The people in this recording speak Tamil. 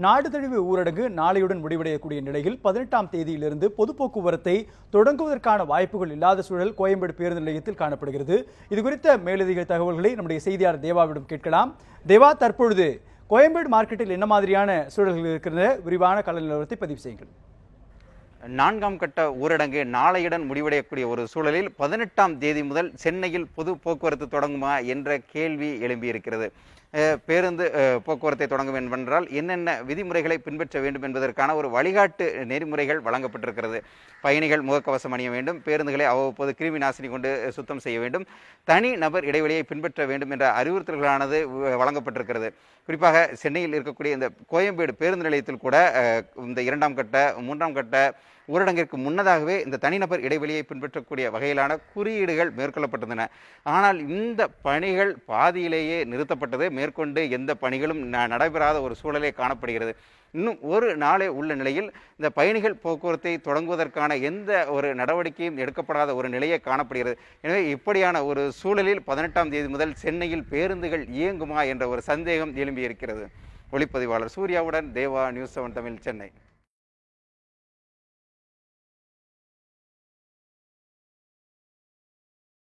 நாடு தழுவிய ஊரடங்கு நாளையுடன் முடிவடையக்கூடிய நிலையில் 18ஆம் தேதியிலிருந்து பொது போக்குவரத்தை தொடங்குவதற்கான வாய்ப்புகள் இல்லாத சூழல் கோயம்பேடு பேருந்து நிலையத்தில் காணப்படுகிறது. இதுகுறித்த மேலதிக தகவல்களை நம்முடைய செய்தியாளர் தேவாவிடம் கேட்கலாம். தேவா, தற்பொழுது கோயம்பேடு மார்க்கெட்டில் என்ன மாதிரியான சூழல்கள் இருக்கிற விரிவான கள நிலவரத்தை பதிவு செய்யுங்கள். 4ஆம் கட்ட ஊரடங்கு நாளையுடன் முடிவடையக்கூடிய ஒரு சூழலில் 18ஆம் தேதி முதல் சென்னையில் பொது போக்குவரத்து தொடங்குமா என்ற கேள்வி எழும்பியிருக்கிறது. பேருந்து போக்குவரத்தை தொடங்க வேண்டும் என்றால் என்னென்ன விதிமுறைகளை பின்பற்ற வேண்டும் என்பதற்கான ஒரு வழிகாட்டு நெறிமுறைகள் வழங்கப்பட்டிருக்கிறது. பயணிகள் முகக்கவசம் அணிய வேண்டும், பேருந்துகளை அவ்வப்போது கிருமி நாசினி கொண்டு சுத்தம் செய்ய வேண்டும், தனி நபர் இடைவெளியை பின்பற்ற வேண்டும் என்ற அறிவுறுத்தல்களானது வழங்கப்பட்டிருக்கிறது. குறிப்பாக சென்னையில் இருக்கக்கூடிய இந்த கோயம்பேடு பேருந்து நிலையத்தில் கூட இந்த 2ஆம் கட்ட 3ஆம் கட்ட ஊரடங்கிற்கு முன்னதாகவே இந்த தனிநபர் இடைவெளியை பின்பற்றக்கூடிய வகையிலான குறியீடுகள் மேற்கொள்ளப்பட்டிருந்தன. ஆனால் இந்த பணிகள் பாதியிலேயே நிறுத்தப்பட்டது. மேற்கொண்டு எந்த பணிகளும் நடைபெறாத ஒரு சூழலே காணப்படுகிறது. இன்னும் ஒரு நாளே உள்ள நிலையில் இந்த பயணிகள் போக்குவரத்தை தொடங்குவதற்கான எந்த ஒரு நடவடிக்கையும் எடுக்கப்படாத ஒரு நிலையே காணப்படுகிறது. எனவே இப்படியான ஒரு சூழலில் 18ஆம் தேதி முதல் சென்னையில் பேருந்துகள் இயங்குமா என்ற ஒரு சந்தேகம் எழும்பியிருக்கிறது. ஒளிப்பதிவாளர் சூர்யாவுடன் தேவா, நியூஸ் 7 தமிழ், சென்னை.